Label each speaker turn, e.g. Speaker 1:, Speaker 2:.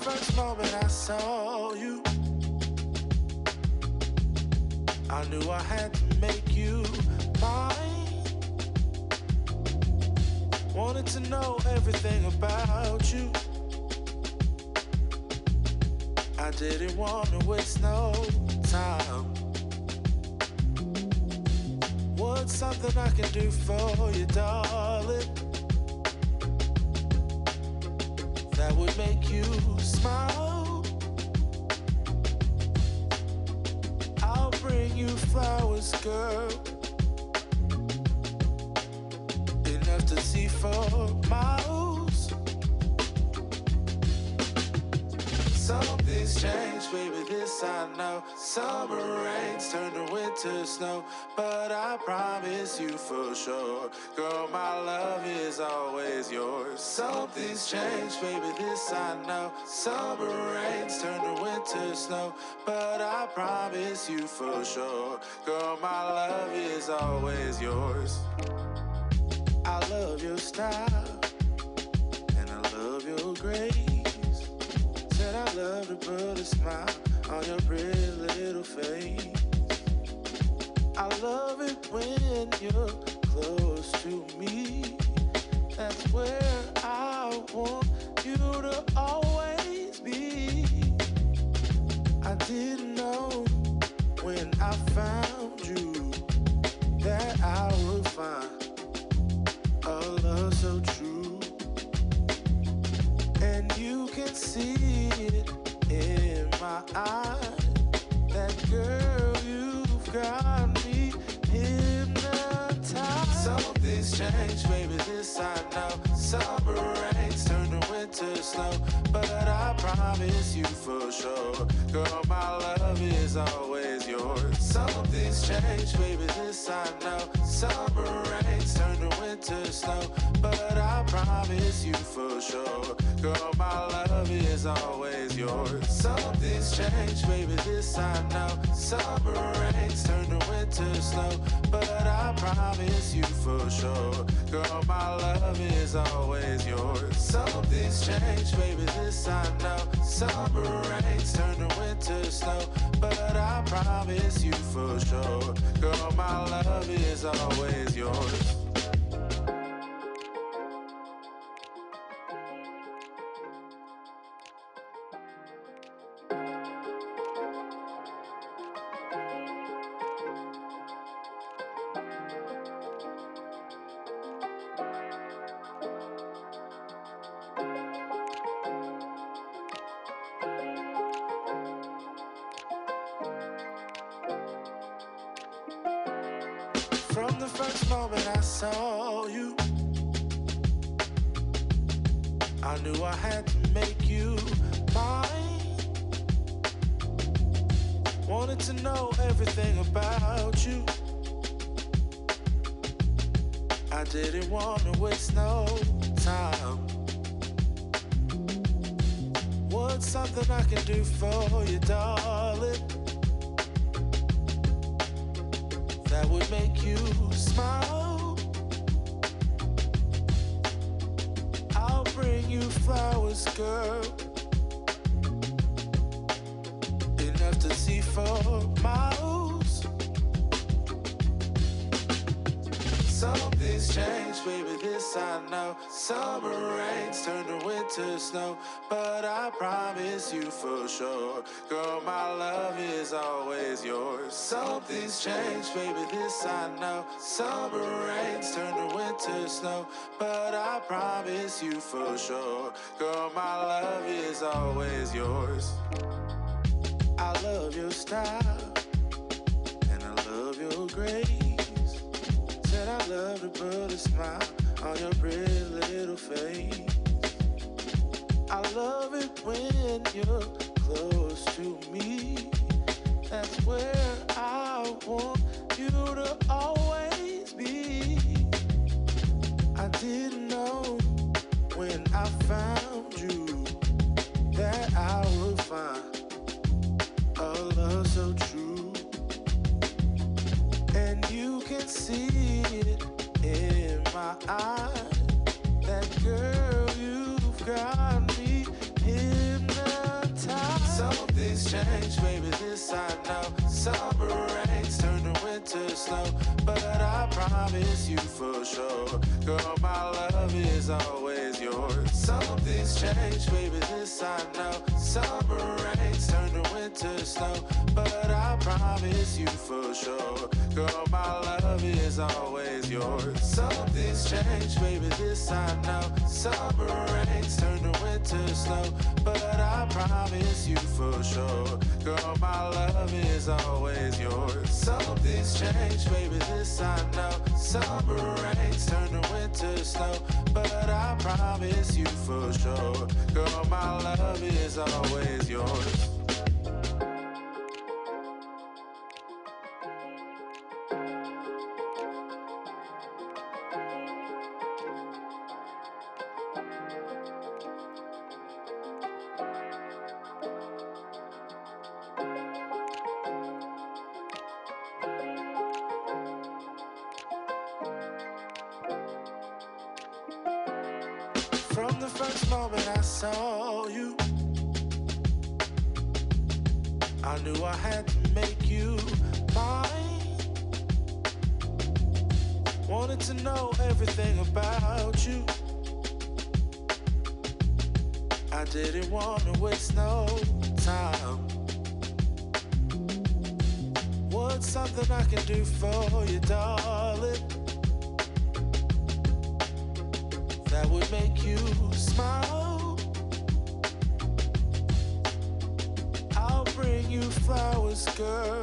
Speaker 1: first moment I saw you, I knew I had to make you mine. Wanted to know everything about you. I didn't want to waste no time. What's something I can do for you, darling, that would make you smile? I'll bring you flowers, girl, enough to see for miles. Something's changed, baby, this I know. Summer rains turn to winter snow, but I promise you for sure, girl, my love is always yours. Something's changed, baby, this I know. Summer rains turn to winter snow, but I promise you for sure, girl, my love is always yours. I love your style, and I love your grace. Said I love to put a smile on your pretty little face. I love it when you're close to me. That's where I want you to always be. I didn't know when I found you that I would find a love so true. And you can see it in my eyes, that girl, you've got me hypnotized. Something's changed, baby, this I know. Summer rains turn to winter snow, but I promise you for sure, girl, my love is always yours. Something's changed, baby, this I know. Summer rains turn to winter snow, but I promise you for sure, girl, my love is always yours. Something's changed, baby, this I know. Summer rains turn to winter snow, but I promise you for sure, girl, my love is always yours. Something's changed, baby, this I know. Summer rains turn to winter snow, but I promise you for sure, girl, my love is always yours. From the first moment I saw you, I knew I had to make you mine. Wanted to know everything about you. I didn't want to waste no time. What's something I can do for you, darling, that would make you smile? I'll bring you flowers, girl, enough to see for miles. Something's changed, baby, this I know. Summer rains turn to winter snow, but I promise you for sure, girl, my love is always yours. Something's changed, baby, this I know. Summer rains turn to winter snow, but I promise you for sure, girl, my love is always yours. I love your style, and I love your grace. Said I love to put a smile on your pretty little face. I love it when you're close to me. That's where I want you to always be. I didn't know when I found you that I would find a love so true. And you can see it in my eyes, that girl, you've got me hypnotized. change, baby, this I know. Summer rains turn to winter snow, but I promise you for sure, girl, my love is always yours. Some things change, baby, this I know. Summer rains turn to winter snow, but I promise you for sure, girl, my love is always yours. Some things change, baby, this I know. Summer rains turn to winter snow, but I promise you for sure, girl, my love is always yours. Some things change, baby, this I know. Summer rains turn to winter snow, but I promise you for sure, girl, my love is always yours. From the first moment I saw you, I knew I had to make you mine. Wanted to know everything about you. I didn't want to waste no time. What's something I can do for you, darling, that would make you smile? I'll bring you flowers, girl,